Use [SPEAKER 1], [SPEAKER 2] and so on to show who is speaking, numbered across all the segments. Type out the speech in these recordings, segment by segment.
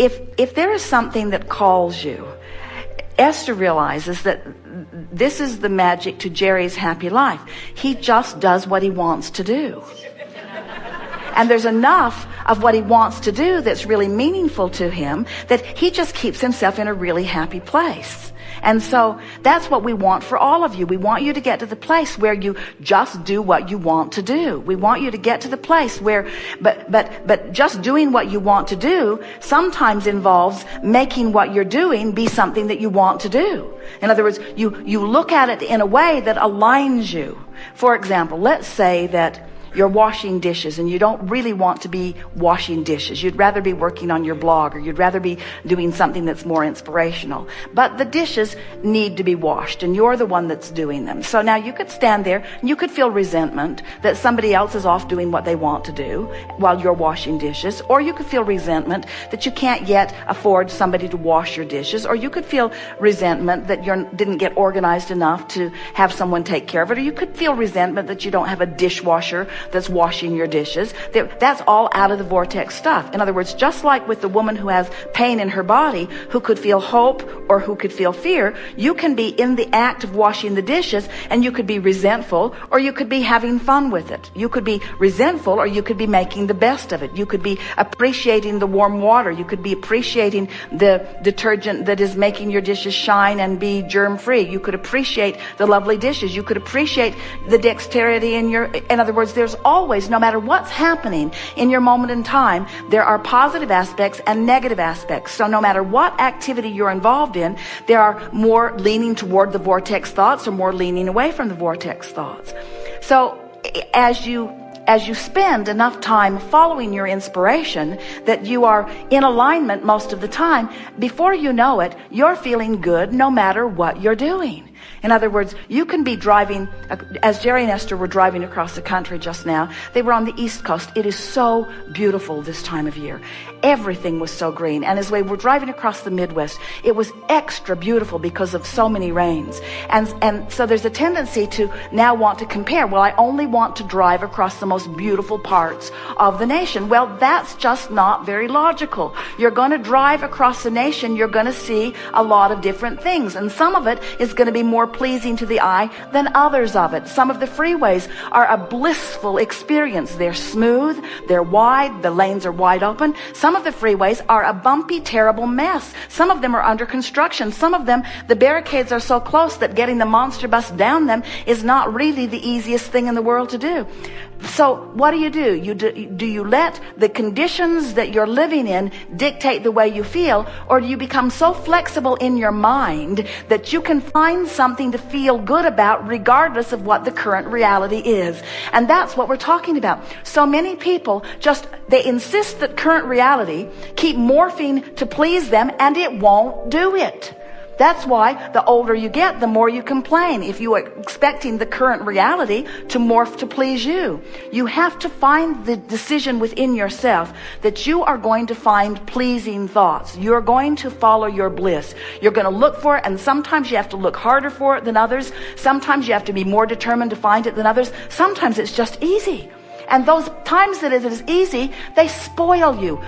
[SPEAKER 1] if there is something that calls you, Esther realizes that this is the magic to Jerry's happy life. He just does what he wants to do. And there's enough of what he wants to do that's really meaningful to him that he just keeps himself in a really happy place. And so that's what we want for all of you. We want you to get to the place where you just do what you want to do. We want you to get to the place where, but just doing what you want to do sometimes involves making what you're doing be something that you want to do. In other words, you look at it in a way that aligns you. For example, let's say that you're washing dishes and you don't really want to be washing dishes. You'd rather be working on your blog, or you'd rather be doing something that's more inspirational. But the dishes need to be washed and you're the one that's doing them. So now you could stand there and you could feel resentment that somebody else is off doing what they want to do while you're washing dishes. Or you could feel resentment that you can't yet afford somebody to wash your dishes. Or you could feel resentment that you didn't get organized enough to have someone take care of it. Or you could feel resentment that you don't have a dishwasher that's washing your dishes. That's all out of the vortex stuff. In other words, just like with the woman who has pain in her body, who could feel hope or who could feel fear, you can be in the act of washing the dishes and you could be resentful, or you could be having fun with it. You could be resentful, or you could be making the best of it. You could be appreciating the warm water. You could be appreciating the detergent that is making your dishes shine and be germ-free. You could appreciate the lovely dishes. You could appreciate the dexterity in other words, there's always, no matter what's happening in your moment in time, there are positive aspects and negative aspects. So no matter what activity you're involved in, there are more leaning toward the vortex thoughts or more leaning away from the vortex thoughts. So as you spend enough time following your inspiration, that you are in alignment most of the time, before you know it, you're feeling good no matter what you're doing. In other words, you can be driving, as Jerry and Esther were driving across the country just now. They were on the East Coast. It is so beautiful this time of year. Everything was so green. And as we were driving across the Midwest, it was extra beautiful because of so many rains. And so there's a tendency to now want to compare. Well, I only want to drive across the most beautiful parts of the nation. Well, that's just not very logical. You're going to drive across the nation. You're going to see a lot of different things. And some of it is going to be more pleasing to the eye than others of it. Some of the freeways are a blissful experience. They're smooth, they're wide, the lanes are wide open. Some of the freeways are a bumpy, terrible mess. Some of them are under construction. Some of them, the barricades are so close that getting the monster bus down them is not really the easiest thing in the world to do. So what do? Do you let the conditions that you're living in dictate the way you feel, or do you become so flexible in your mind that you can find something to feel good about regardless of what the current reality is? And that's what we're talking about. So many people they insist that current reality keep morphing to please them, and it won't do it. That's why the older you get, the more you complain. If you are expecting the current reality to morph to please you, you have to find the decision within yourself that you are going to find pleasing thoughts. You're going to follow your bliss. You're going to look for it, and sometimes you have to look harder for it than others. Sometimes you have to be more determined to find it than others. Sometimes it's just easy. And those times that it is easy, they spoil you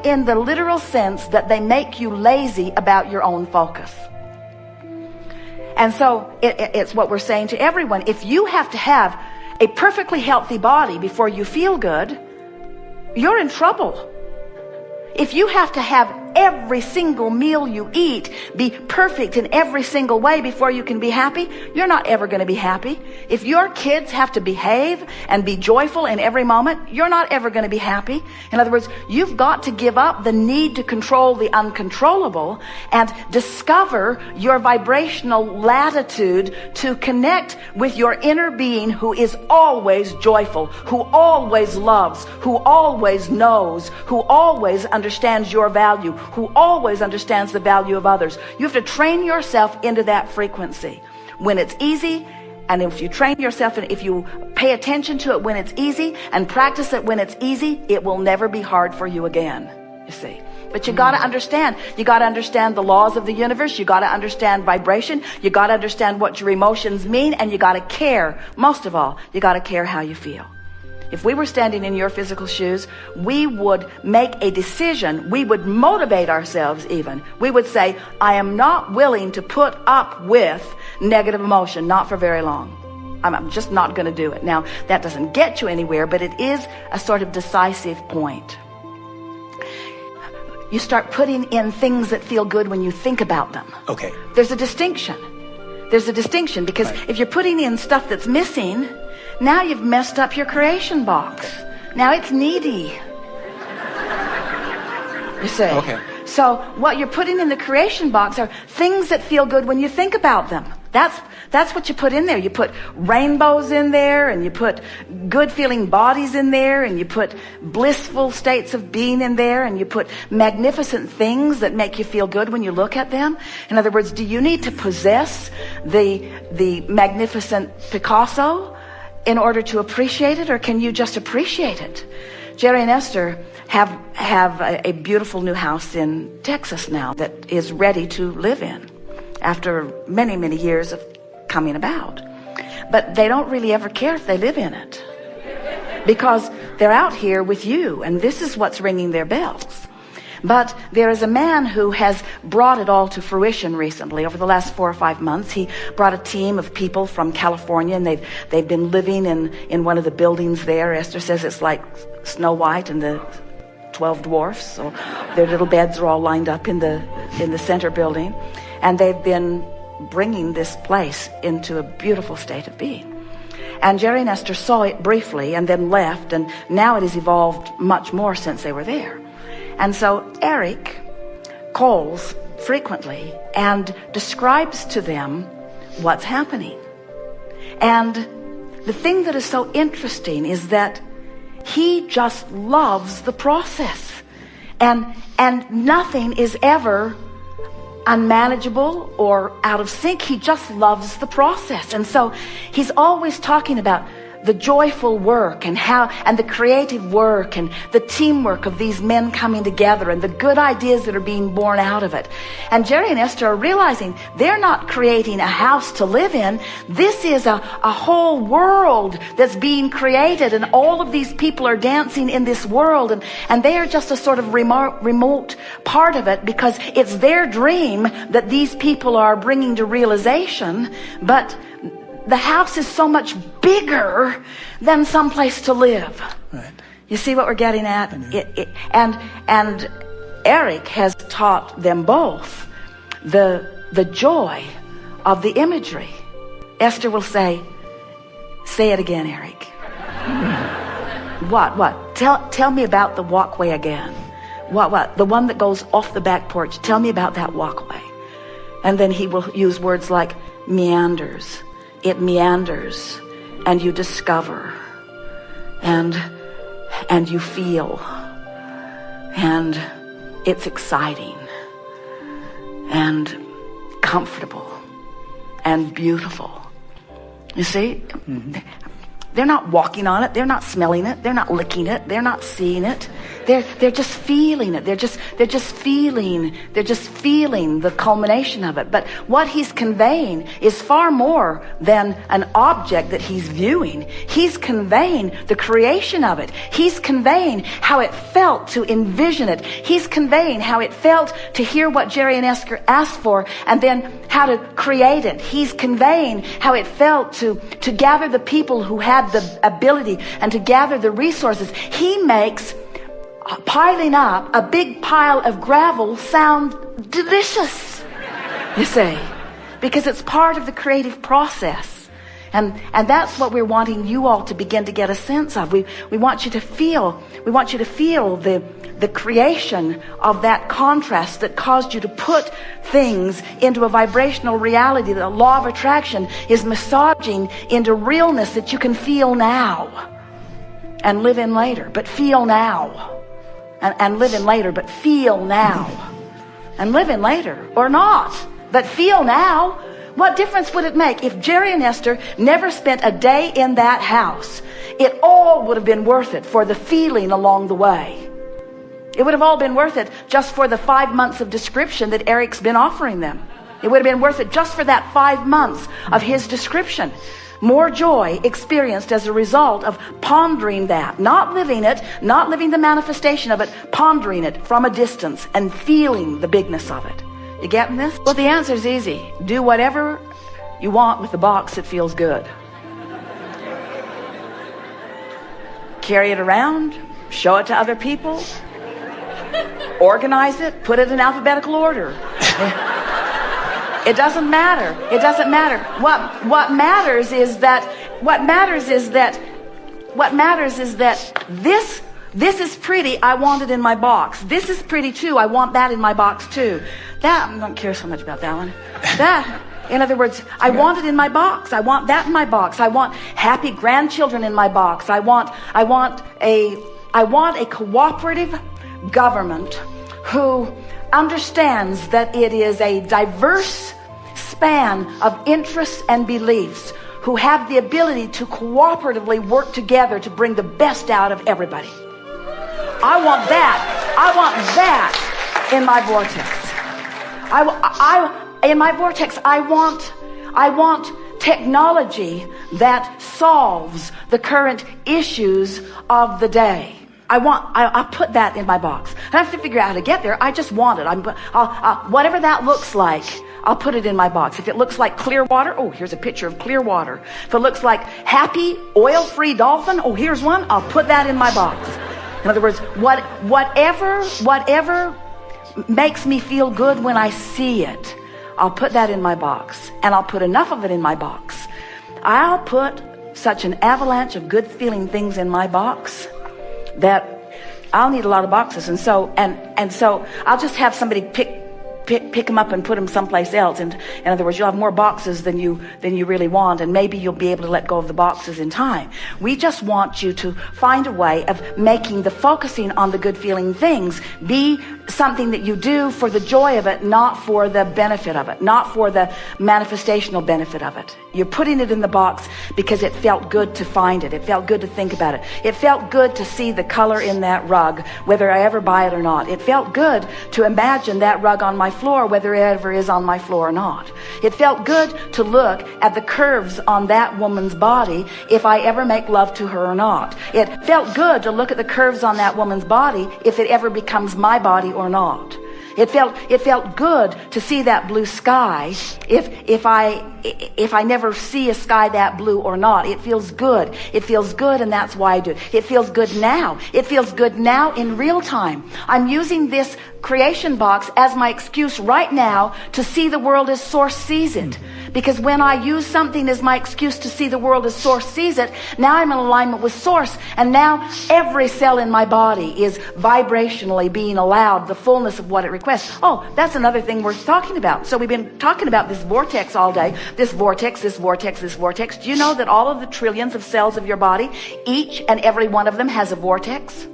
[SPEAKER 1] in the literal sense that they make you lazy about your own focus. And so it's what we're saying to everyone. If you have to have a perfectly healthy body before you feel good, you're in trouble. If you have to have every single meal you eat be perfect in every single way before you can be happy, you're not ever going to be happy. If your kids have to behave and be joyful in every moment, you're not ever going to be happy. In other words, you've got to give up the need to control the uncontrollable and discover your vibrational latitude to connect with your inner being, who is always joyful, who always loves, who always knows, who always understands your value, who always understands the value of others. You have to train yourself into that frequency. When it's easy, and if you train yourself and if you pay attention to it when it's easy and practice it when it's easy, it will never be hard for you again, you see. But you got to understand. You got to understand the laws of the universe. You got to understand vibration. You got to understand what your emotions mean, and you got to care. Most of all, you got to care how you feel. if we were standing in your physical shoes, we would make a decision. We would motivate ourselves even. We would say, I am not willing to put up with negative emotion, not for very long. I'm just not going to do it. Now, that doesn't get you anywhere, but it is a sort of decisive point. You start putting in things that feel good when you think about them.
[SPEAKER 2] Okay.
[SPEAKER 1] There's a distinction. There's a distinction because if you're putting in stuff that's missing, now you've messed up your creation box. Now it's needy. You see?
[SPEAKER 2] Okay.
[SPEAKER 1] So what you're putting in the creation box are things that feel good when you think about them. That's what you put in there. You put rainbows in there, and you put good feeling bodies in there, and you put blissful states of being in there, and you put magnificent things that make you feel good when you look at them. In other words, do you need to possess the magnificent Picasso in order to appreciate it, or can you just appreciate it? Jerry and Esther have a beautiful new house in Texas now that is ready to live in after many, many years of coming about. But they don't really ever care if they live in it because they're out here with you, and this is what's ringing their bells. But there is a man who has brought it all to fruition recently. Over the last 4 or 5 months, he brought a team of people from California, and they've been living in one of the buildings there. Esther says it's like Snow White and the 12 dwarfs. So their little beds are all lined up in the center building, and they've been bringing this place into a beautiful state of being. And Jerry and Esther saw it briefly and then left, and now it has evolved much more since they were there. And so Eric calls frequently and describes to them what's happening. And the thing that is so interesting is that he just loves the process. And nothing is ever unmanageable or out of sync. He just loves the process. And so he's always talking about the joyful work and the creative work and the teamwork of these men coming together and the good ideas that are being born out of it. And Jerry and Esther are realizing they're not creating a house to live in. This is a whole world that's being created, and all of these people are dancing in this world, and they are just a sort of remote part of it because it's their dream that these people are bringing to realization. But the house is so much bigger than some place to live.
[SPEAKER 2] Right.
[SPEAKER 1] You see what we're getting at? And Eric has taught them both the joy of the imagery. Esther will say it again, Eric. What? Tell me about the walkway again. What? The one that goes off the back porch. Tell me about that walkway. And then he will use words like meanders. It meanders, and you discover, and you feel, and it's exciting, and comfortable, and beautiful. You see? Mm-hmm. They're not walking on it. They're not smelling it. They're not licking it. They're not seeing it. They're just feeling it. They're just feeling the culmination of it. But what he's conveying is far more than an object that he's viewing. He's conveying the creation of it. He's conveying how it felt to envision it. He's conveying how it felt to hear what Jerry and Esther asked for and then how to create it. He's conveying how it felt to gather the people who had the ability and to gather the resources. He makes piling up a big pile of gravel sound delicious, you see, because it's part of the creative process. And that's what we're wanting you all to begin to get a sense of. We want you to feel the creation of that contrast that caused you to put things into a vibrational reality that the law of attraction is massaging into realness that you can feel now and live in later, but feel now. And live in later, but feel now. And live in later, or not, but feel now. What difference would it make if Jerry and Esther never spent a day in that house? It all would have been worth it for the feeling along the way. It would have all been worth it just for the 5 months of description that Eric's been offering them. It would have been worth it just for that 5 months of his description. more joy experienced as a result of pondering that, not living it, not living the manifestation of it, pondering it from a distance and feeling the bigness of it. You getting this? Well, the answer is easy. Do whatever you want with the box that feels good. Carry it around, show it to other people, organize it, put it in alphabetical order. It doesn't matter. It doesn't matter. What matters is that this is pretty, I want it in my box. This is pretty too, I want that in my box too. That, I don't care so much about that one. That, in other words, I want it in my box. I want that in my box. I want happy grandchildren in my box. I want a cooperative government who understands that it is a diverse span of interests and beliefs, who have the ability to cooperatively work together to bring the best out of everybody. I want that in my vortex. In my vortex, I want technology that solves the current issues of the day. I put that in my box. I have to figure out how to get there. I just want it. Whatever that looks like, I'll put it in my box. If it looks like clear water, oh, here's a picture of clear water. If it looks like happy, oil-free dolphin, oh, here's one. I'll put that in my box. In other words, whatever makes me feel good when I see it, I'll put that in my box. And I'll put enough of it in my box. I'll put such an avalanche of good feeling things in my box that I'll need a lot of boxes, and so I'll just have somebody pick them up and put them someplace else. And in other words, you'll have more boxes than you really want, and maybe you'll be able to let go of the boxes in time. We just want you to find a way of making the focusing on the good feeling things be something that you do for the joy of it, not for the benefit of it, not for the manifestational benefit of it. You're putting it in the box because it felt good to find it. It felt good to think about it. It felt good to see the color in that rug, whether I ever buy it or not. It felt good to imagine that rug on my floor, whether it ever is on my floor or not. It felt good to look at the curves on that woman's body if I ever make love to her or not. It felt good to look at the curves on that woman's body if it ever becomes my body or not. It felt good to see that blue sky if I never see a sky that blue or not. It feels good. It feels good, and that's why I do it. It feels good now. It feels good now in real time. I'm using this creation box as my excuse right now to see the world as Source sees it. Because when I use something as my excuse to see the world as Source sees it, now I'm in alignment with Source, and now every cell in my body is vibrationally being allowed the fullness of what it requests. Oh, that's another thing worth talking about. So we've been talking about this vortex all day. This vortex, this vortex, this vortex. Do you know that all of the trillions of cells of your body, each and every one of them has a vortex?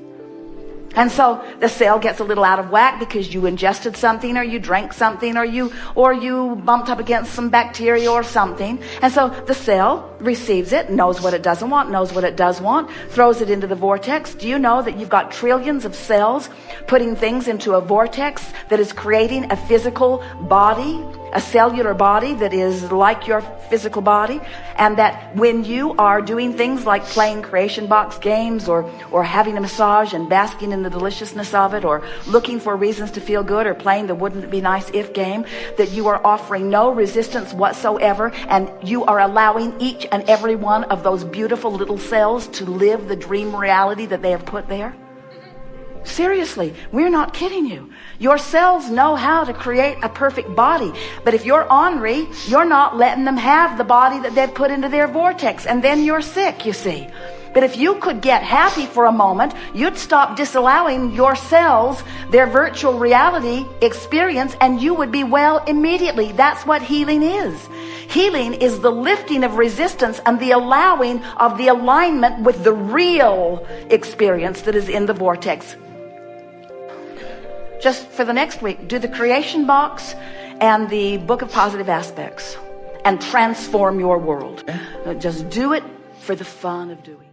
[SPEAKER 1] And so the cell gets a little out of whack because you ingested something, or you drank something, or you bumped up against some bacteria or something. And so the cell receives it, knows what it doesn't want, knows what it does want, throws it into the vortex. Do you know that you've got trillions of cells putting things into a vortex that is creating a physical body, a cellular body that is like your physical body? And that when you are doing things like playing creation box games, or having a massage and basking in the deliciousness of it, or looking for reasons to feel good, or playing the wouldn't it be nice if game, that you are offering no resistance whatsoever, and you are allowing each and every one of those beautiful little cells to live the dream reality that they have put there. Seriously, we're not kidding you. Your cells know how to create a perfect body. But if you're ornery, you're not letting them have the body that they've put into their vortex. And then you're sick, you see. But if you could get happy for a moment, you'd stop disallowing your cells their virtual reality experience, and you would be well immediately. That's what healing is. Healing is the lifting of resistance and the allowing of the alignment with the real experience that is in the vortex. Just for the next week, do the creation box and the book of positive aspects and transform your world. Just do it for the fun of doing it.